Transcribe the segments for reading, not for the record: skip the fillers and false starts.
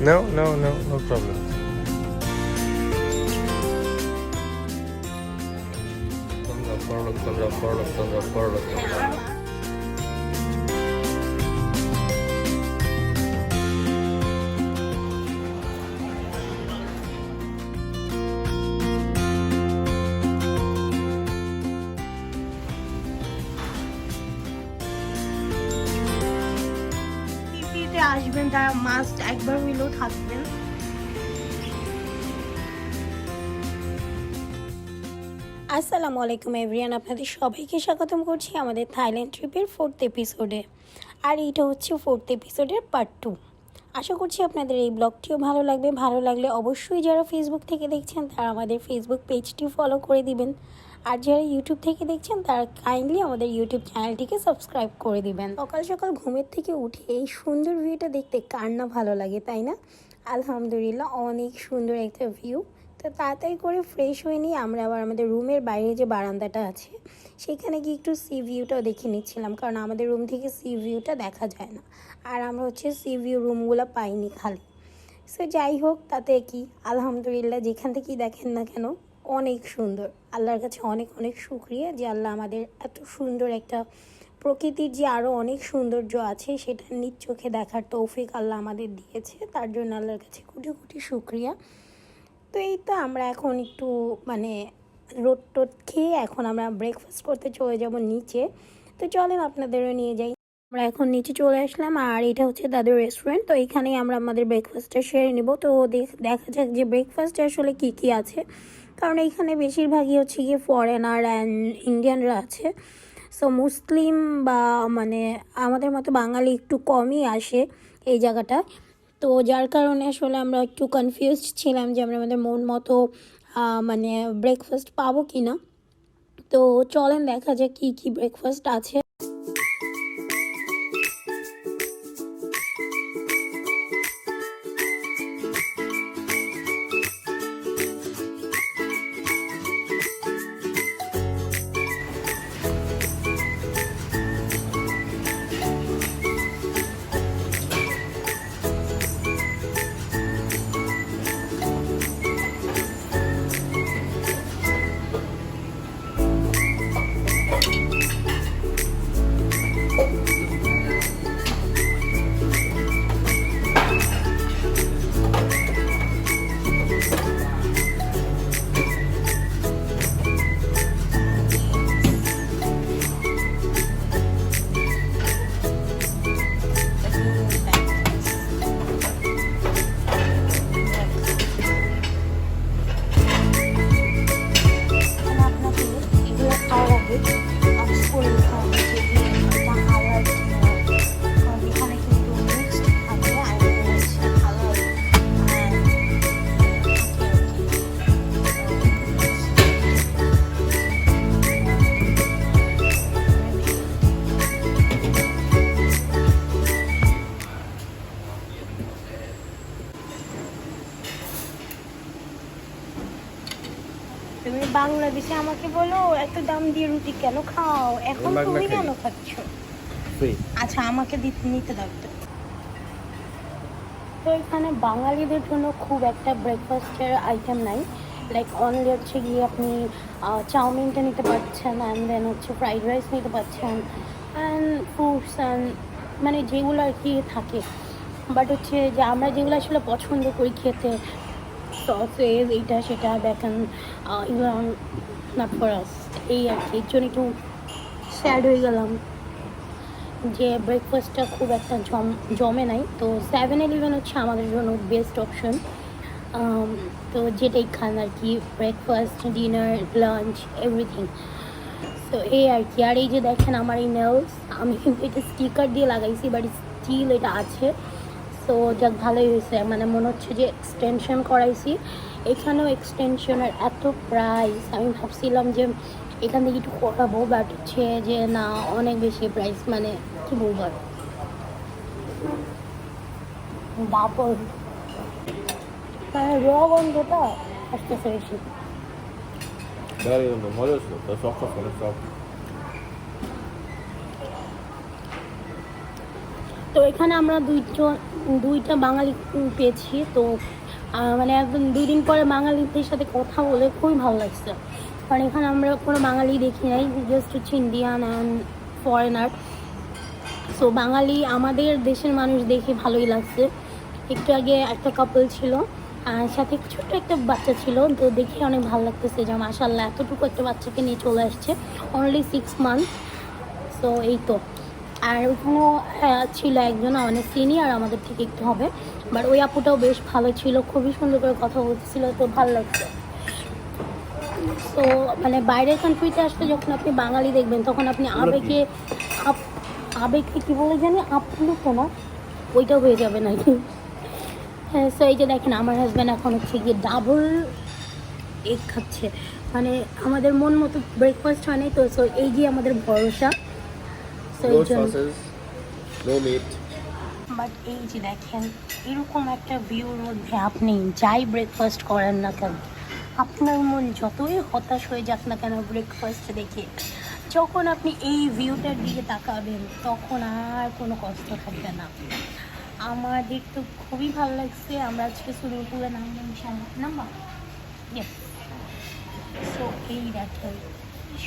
No problem. আসবেন তারা must একবার হইলেও থাকবেন। আসসালামু আলাইকুম এভরিওয়ান, আপনাদের সবাইকে স্বাগতম করছি আমাদের থাইল্যান্ড ট্রিপের 4th এপিসোডে। আর এইটা হচ্ছে 4th এপিসোডের পার্ট 2। আশা করছি আপনাদের এই ব্লগটিও ভালো লাগবে। ভালো লাগলে অবশ্যই যারা ফেসবুক থেকে দেখছেন তারা আমাদের ফেসবুক পেজটি ফলো করে দিবেন, আর যারা ইউটিউব থেকে দেখছেন তারা কাইন্ডলি আমাদের ইউটিউব চ্যানেলটিকে সাবস্ক্রাইব করে দিবেন। সকাল সকাল ঘুমের থেকে উঠে এই সুন্দর ভিউটা দেখতে কার না ভালো লাগে, তাই না? আলহামদুলিল্লাহ, অনেক সুন্দর একটা ভিউ। তো তাড়াতাড়ি করে ফ্রেশ হয়ে নিয়ে আমরা আবার আমাদের রুমের বাইরে যে বারান্দাটা আছে সেখানে গিয়ে একটু সি ভিউটাও দেখে নিচ্ছিলাম, কারণ আমাদের রুম থেকে সি ভিউটা দেখা যায় না, আর আমরা হচ্ছে সি ভিউ রুমগুলো পাইনি খালি। সো যাই হোক, তাতে কি আলহামদুলিল্লাহ, যেখান থেকেই দেখেন না কেন অনেক সুন্দর। আল্লাহর কাছে অনেক অনেক শুকরিয়া যে আল্লাহ আমাদের এত সুন্দর একটা প্রকৃতির যে আরও অনেক সৌন্দর্য আছে সেটা নিজ চোখে দেখার তৌফিক আল্লাহ আমাদের দিয়েছে, তার জন্য আল্লাহর কাছে কোটি কোটি শুকরিয়া। তো এই তো আমরা এখন একটু রোদ টোদ খেয়ে এখন আমরা ব্রেকফাস্ট করতে চলে যাব নিচে। তো চলেন আপনাদেরও নিয়ে যাই। আমরা এখন নিচে চলে আসলাম, আর এটা হচ্ছে দাদুর রেস্টুরেন্ট। তো এখানেই আমরা আমাদের ব্রেকফাস্টটা সেরে নেব। তো দেখা যাক যে ব্রেকফাস্টে আসলে কী কী আছে, কারণ এইখানে বেশিরভাগই হচ্ছে গিয়ে ফরেনার অ্যান্ড ইন্ডিয়ানরা আছে। সো মুসলিম বা আমাদের মতো বাঙালি একটু কমই আসে এই জায়গাটায়। তো যার কারণে আসলে আমরা একটু কনফিউজড ছিলাম যে আমরা আমাদের মন মতো ব্রেকফাস্ট পাবো কি না। তো চলেন দেখা যাক কী কী ব্রেকফাস্ট আছে। তুমি বাংলাদেশে আমাকে বলো এত দাম দিয়ে রুটি কেন খাও, এখন তুমি কেন খাচ্ছ? আচ্ছা আমাকে নিতে দাও। তো এখানে বাঙালিদের জন্য খুব একটা ব্রেকফাস্টের আইটেম নাই, লাইক অনলি হচ্ছে গিয়ে আপনি চাউমিনটা নিতে পারছেন, অ্যান্ড দেন হচ্ছে ফ্রাইড রাইস নিতে পারছেন, অ্যান্ড ফ্রুটস অ্যান্ড যেগুলো আর কি থাকে। বাট হচ্ছে যে আমরা যেগুলো আসলে পছন্দ করি খেতে, সসেস এইটা সেটা দেখেন, এগুলো নট ফর আস। এই আর কি, এর জন্য একটু স্যাড হয়ে গেলাম যে ব্রেকফাস্টটা খুব একটা জমে নাই। তো 7-Eleven হচ্ছে আমাদের জন্য বেস্ট অপশন। তো যেটাই খান আর কি, ব্রেকফাস্ট, ডিনার, লাঞ্চ, এভরিথিং। তো এই আর কি। আর এই যে দেখেন আমার এই নেলস, আমি কিন্তু এটা স্টিকার দিয়ে লাগাইছি, বাট স্টিল এটা আছে। তো যাক ভালোই হয়েছে, মনে হচ্ছে যে এক্সটেনশন করাইছি। এখানেও এক্সটেনশনের এত প্রাইস, আমি ভাবছিলাম যে এখান থেকে একটু করাবো, বাট হচ্ছে যে না, অনেক বেশি প্রাইস, কি বলবো আর। তারপর গন্ধটা আসতেছে বেশি। তো এখানে আমরা দুইটা বাঙালি পেয়েছি। তো মানে একদম 2 দিন পরে বাঙালিদের সাথে কথা বলে খুবই ভালো লাগছে, কারণ এখানে আমরা কোনো বাঙালি দেখি নাই, জাস্ট হচ্ছে ইন্ডিয়ান অ্যান্ড ফরেনার। সো বাঙালি আমাদের দেশের মানুষ দেখে ভালোই লাগছে। একটু আগে একটা কাপল ছিল আর সাথে ছোট্ট একটা বাচ্চা ছিল, তো দেখে অনেক ভালো লাগতেছে যে মাশাআল্লাহ এতটুকু একটা বাচ্চাকে নিয়ে চলে আসছে, অনলি 6 মান্থ। সো এই তো। আর ওখানেও ছিল একজন অনেক সিনিয়র আমাদের থেকে একটু হবে, বাট ওই আপুটাও বেশ ভালো ছিল, খুবই সুন্দর করে কথা বলতেছিল, তো ভালো লাগছে। তো মানে বাইরের কান্ট্রিতে আসলে যখন আপনি বাঙালি দেখবেন তখন আপনি আবেগে কী বলে জানি আপ্লুত না, ওইটা হয়ে যাবে নাকি। হ্যাঁ, সো এই যে দেখেন আমার হাজব্যান্ড এখন হচ্ছে গিয়ে ডাবল এগ খাচ্ছে, মানে আমাদের মন মতো ব্রেকফাস্ট হয় নাই তো। সো এই যে আমাদের ভরসা। বাট এই যে দেখেন এরকম একটা ভিউর মধ্যে আপনি যাই ব্রেকফাস্ট করেন না কেন, আপনার মন যতই হতাশ হয়ে যাক না কেন ব্রেকফাস্ট দেখে, যখন আপনি এই ভিউটার দিকে তাকাবেন তখন আর কোনো কষ্ট থাকবে না। আমাদের তো খুবই ভালো লাগছে। আমরা আজকে সুইমিং পুলে নামবো। সো এই দেখেন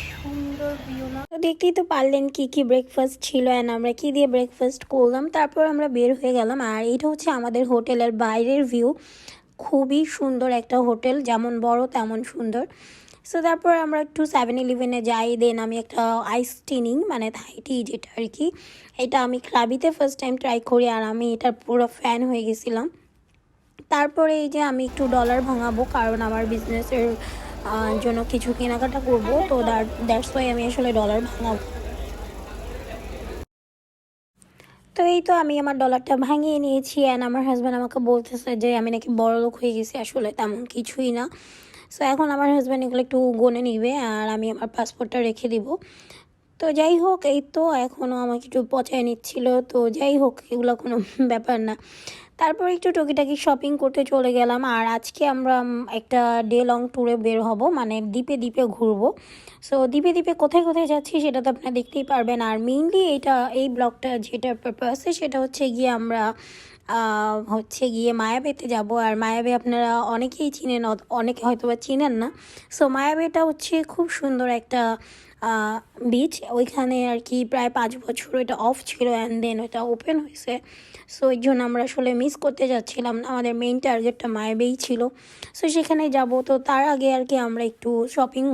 সুন্দর ভিউ না। তো দেখতেই তো পারলেন কি কি ব্রেকফাস্ট ছিল অ্যান্ড আমরা কি দিয়ে ব্রেকফাস্ট করলাম, তারপর আমরা বের হয়ে গেলাম। আর এটা হচ্ছে আমাদের হোটেলের বাইরের ভিউ, খুবই সুন্দর একটা হোটেল, যেমন বড় তেমন সুন্দর। সো তারপর আমরা একটু 7-Eleven যাই, দেন আমি একটা আইস টিনিং মানে থাই টি যেটা আর কি, এটা আমি ক্লাবিতে ফার্স্ট টাইম ট্রাই করি আর আমি এটার পুরো ফ্যান হয়ে গেছিলাম। তারপরে এই যে আমি একটু ডলার ভাঙাবো, কারণ আমার বিজনেসের জন্য কিছু কেনাকাটা করবো, তো দ্যাটস ওয়াই আমি আসলে ডলার ভাঙাবো। তো এই তো আমি আমার ডলারটা ভাঙিয়ে নিয়েছি অ্যান্ড আমার হাজব্যান্ড আমাকে বলতেছে যে আমি নাকি বড়লোক হয়ে গেছি, আসলে তেমন কিছুই না। সো এখন আমার হাজব্যান্ড এগুলো একটু গুনে নিবে আর আমি আমার পাসপোর্টটা রেখে দিব। তো যাই হোক, এই তো এখনও আমাকে একটু পচায় নিচ্ছিল, তো যাই হোক এগুলো কোনো ব্যাপার না। তারপর একটু টুকিটাকি শপিং করতে চলে গেলাম। আর আজকে আমরা একটা ডে লং ট্যুরে বের হব, মানে দ্বীপে দ্বীপে ঘুরবো। সো দ্বীপে দ্বীপে কোথায় কোথায় যাচ্ছি সেটা তো আপনারা দেখতেই পারবেন। আর মেইনলি এই ব্লগটা যেটার পারপাসে সেটা হচ্ছে গিয়ে আমরা মায়াবেতে যাব। আর মায়াবে আপনারা অনেকেই চিনেন, অনেকে হয়তো বা চিনেন না। সো মায়াবেটা হচ্ছে খুব সুন্দর একটা বিচ, ওইখানে আর কি প্রায় 5 বছর এটা অফ ছিল অ্যান্ড দেন ওইটা ওপেন হয়েছে। সো এই জন্য আমরা আসলে মিস করতে যাচ্ছিলাম না, আমাদের মেইন টার্গেটটা মায়াবেই ছিল। সো সেখানে যাব, তো তার আগে আর কি আমরা একটু শপিং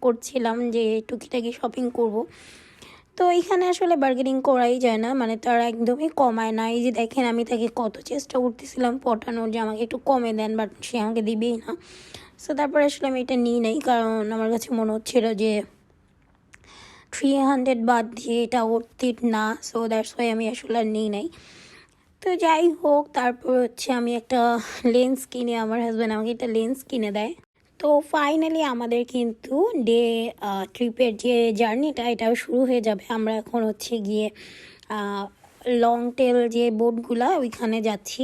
করছিলাম, যে টুকিটাকি শপিং করব। তো এখানে আসলে বার্গেনিং করাই যায় না, মানে তারা একদমই কমায় না। এই যে দেখেন আমি তাকে কত চেষ্টা করতেছিলাম পটানোর যে আমাকে একটু কমে দেন, বাট সে আমাকে দিবেই না। সো তারপরে আসলে আমি এটা নিই নাই, কারণ আমার কাছে মনে হচ্ছিল যে 300 বাদ দিয়ে এটা অর্থিত না। সো দ্যাটস ওয়াই আমি আসলে আর নিই নাই। তো যাই হোক, তারপর হচ্ছে আমি একটা লেন্স কিনে, আমার হাজব্যান্ড আমাকে একটা লেন্স কিনে দেয়। তো ফাইনালি আমাদের কিন্তু ট্রিপের যে জার্নিটা এটাও শুরু হয়ে যাবে। আমরা এখন হচ্ছে গিয়ে লংটেল যে বোটগুলা ওইখানে যাচ্ছি।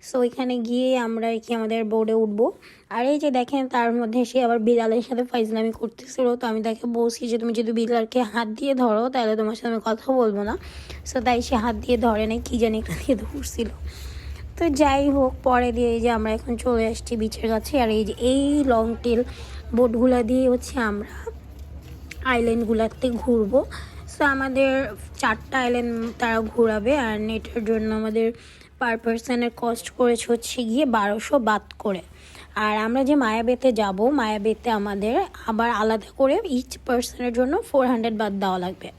সো ওইখানে গিয়ে আমরা আর কি আমাদের বোর্ডে উঠবো। আর এই যে দেখেন তার মধ্যে সে আবার বিড়ালের সাথে ফাইজলামি করতেছিল, তো আমি তাকে বলছি যে তুমি যদি বিড়ালকে হাত দিয়ে ধরো তাহলে তোমার সাথে আমি কথা বলবো না। সো তাই সে হাত দিয়ে ধরে নাই, কী জানি একটা দিয়ে ধরছিল। তো যাই হোক, পরে দিয়ে এই যে আমরা এখন চলে আসছি বিচের কাছে। আর এই যে এই লং টেল বোটগুলা দিয়ে হচ্ছে আমরা আইল্যান্ডগুলোতে ঘুরবো। সো আমাদের 4টা আইল্যান্ড তারা ঘোরাবে, আর এটার জন্য আমাদের পার পারসনের কস্ট করেছে হচ্ছে গিয়ে 1200 বাদ করে। আর আমরা যে মায়াবেতে যাব, মায়াবেতে আমাদের আবার আলাদা করে ইচ পার্সনের জন্য 400 বাদ দেওয়া লাগবে।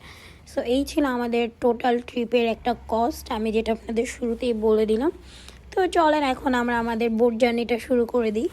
সো এই ছিল আমাদের টোটাল ট্রিপের একটা কস্ট, আমি যেটা আপনাদের শুরুতেই বলে দিলাম। তো চলেন এখন আমরা আমাদের বোট জার্নিটা শুরু করে দিই।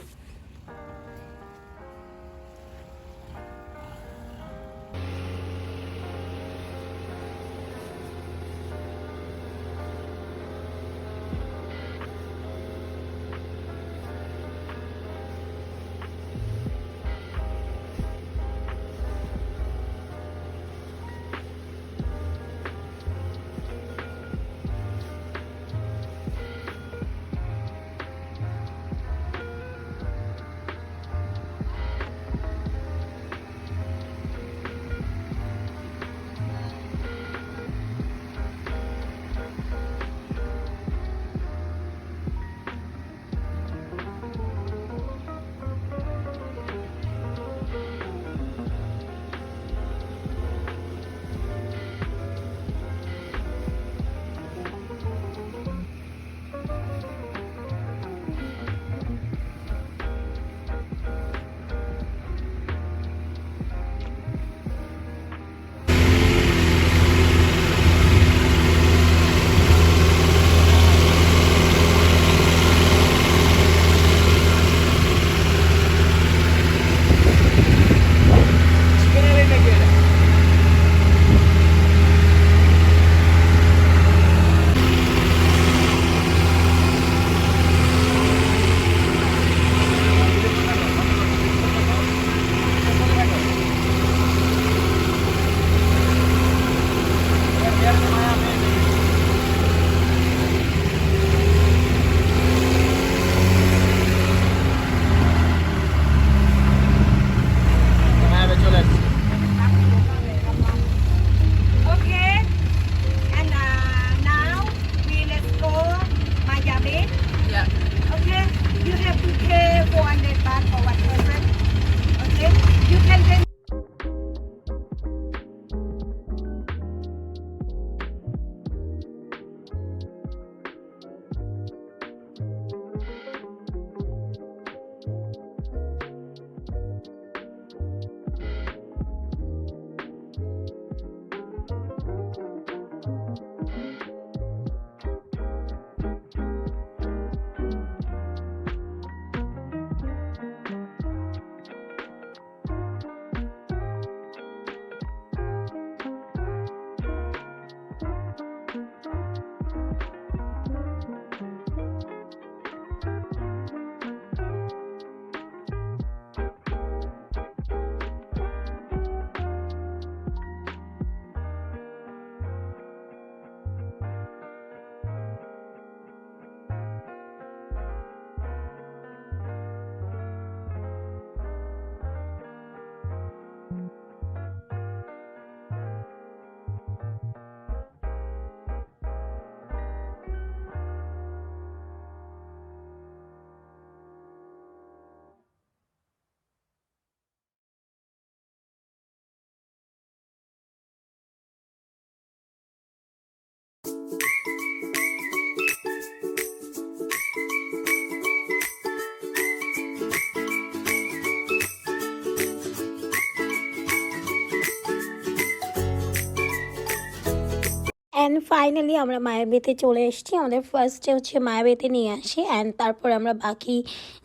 অ্যান্ড ফাইনালি আমরা মায়াবীতে চলে এসেছি। আমাদের ফার্স্টে হচ্ছে মায়াবীতে নিয়ে আসি, অ্যান্ড তারপর আমরা বাকি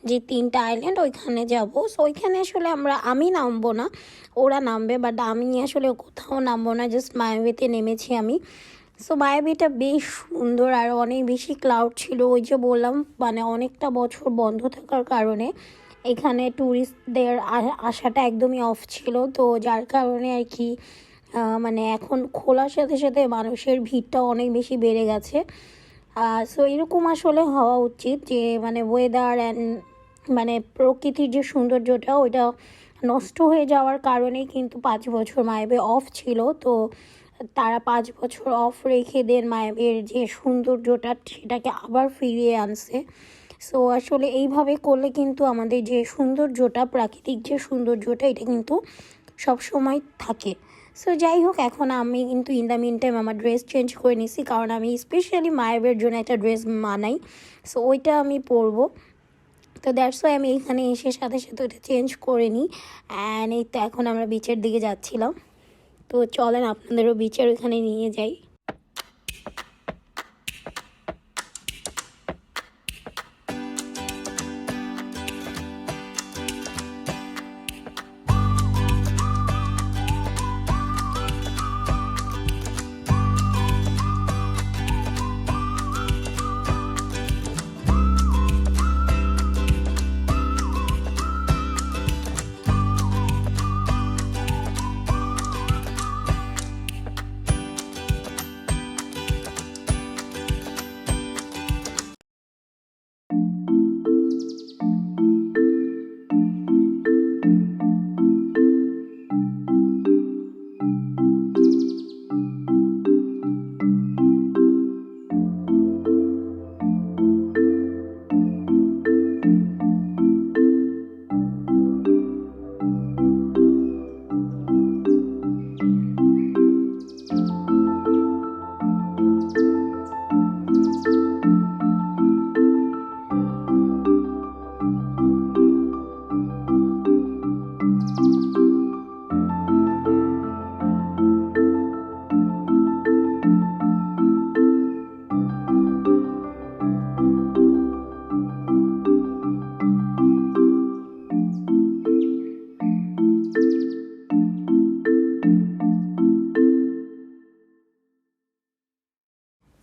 যে 3টা আইল্যান্ড ওইখানে যাব। সো ওইখানে আসলে আমি নামবো না, ওরা নামবে, বাট আমি আসলে কোথাও নামবো না, জাস্ট মায়াবীতে নেমেছি আমি। সো মায়াবীটা বেশ সুন্দর আর অনেক বেশি ক্লাউড ছিল। ওই যে বললাম মানে অনেকটা বছর বন্ধ থাকার কারণে এখানে ট্যুরিস্টদের আসাটা একদমই অফ ছিল, তো যার কারণে আর কি মানে এখন খোলার সাথে সাথে মানুষের ভিড়টাও অনেক বেশি বেড়ে গেছে। সো এরকম আসলে হওয়া উচিত যে মানে ওয়েদার অ্যান্ড মানে প্রকৃতির যে সৌন্দর্যটা ওইটা নষ্ট হয়ে যাওয়ার কারণেই কিন্তু 5 বছর মায়াবী অফ ছিল। তো তারা 5 বছর অফ রেখে দেন মায়াবীর যে সৌন্দর্যটা সেটাকে আবার ফিরিয়ে আনছে। সো আসলে এইভাবে করলে কিন্তু আমাদের যে সৌন্দর্যটা, প্রাকৃতিক যে সৌন্দর্যটা, এটা কিন্তু সব সময় থাকে। সো যাই হোক, এখন আমি কিন্তু ইন দ্য মিন টাইম আমার ড্রেস চেঞ্জ করে নিছি, কারণ আমি স্পেশালি মায়াবের জন্য একটা ড্রেস মানাই। সো ওইটা আমি পরবো। তো দ্যাটস ওয়াই আমি এখানে এসে সাথে সাথে ওটা চেঞ্জ করে নিই। অ্যান্ড এই তো এখন আমরা বিচের দিকে যাচ্ছিলাম। তো চলেন আপনাদেরও বিচের ওখানে নিয়ে যাই।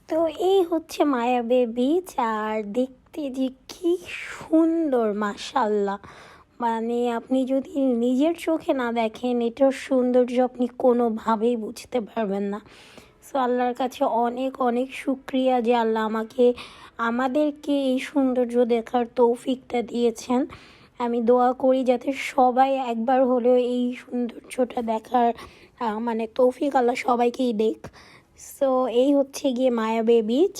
তো এই হচ্ছে মায়াবী বিচ, আর দেখতে যে কি সুন্দর মাশাল্লাহ। মানে আপনি যদি নিজের চোখে না দেখেন এটার সৌন্দর্য আপনি কোনোভাবেই বুঝতে পারবেন না। সো আল্লাহর কাছে অনেক অনেক শুক্রিয়া যে আল্লাহ আমাদেরকে এই সৌন্দর্য দেখার তৌফিকটা দিয়েছেন। আমি দোয়া করি যাতে সবাই একবার হলেও এই সৌন্দর্যটা দেখার মানে তৌফিক আল্লাহ সবাইকেই দেখ। সো এই হচ্ছে গিয়ে মায়াবী বিচ।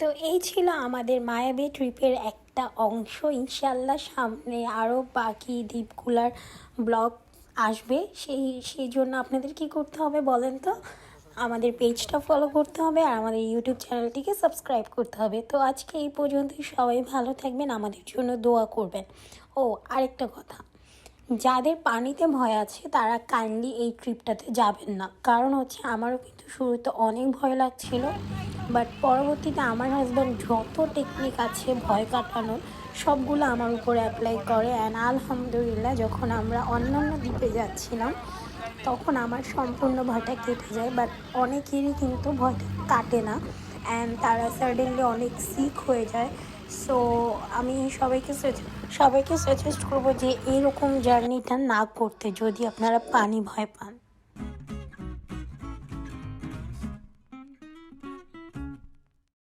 তো এই ছিল আমাদের মায়াবী ট্রিপের একটা অংশ। ইনশাল্লাহ সামনে আরও বাকি দ্বীপগুলার ব্লগ আসবে। সেই জন্য আপনাদের কি করতে হবে বলেন তো? আমাদের পেজটা ফলো করতে হবে আর আমাদের ইউটিউব চ্যানেলটিকে সাবস্ক্রাইব করতে হবে। তো আজকে এই পর্যন্তই। সবাই ভালো থাকবেন, আমাদের জন্য দোয়া করবেন। ও আরেকটা কথা, যাদের পানিতে ভয় আছে তারা কাইন্ডলি এই ট্রিপটাতে যাবেন না। কারণ হচ্ছে আমারও কিন্তু শুরুতে অনেক ভয় লাগছিল, বাট পরবর্তীতে আমার হাজব্যান্ড যত টেকনিক আছে ভয় কাটানোর সবগুলো আমার উপরে অ্যাপ্লাই করে। অ্যান্ড আলহামদুলিল্লাহ যখন আমরা অন্যান্য দ্বীপে যাচ্ছিলাম তখন আমার সম্পূর্ণ ভয়টা কেটে যায়। বাট অনেকেরই কিন্তু ভয়টা কাটে না অ্যান্ড তারা সাডেনলি অনেক সিক হয়ে যায়। সো আমি সবাইকে সাজেস্ট করবো যে এরকম জার্নিটা না করতে যদি আপনারা পানি ভয় পান।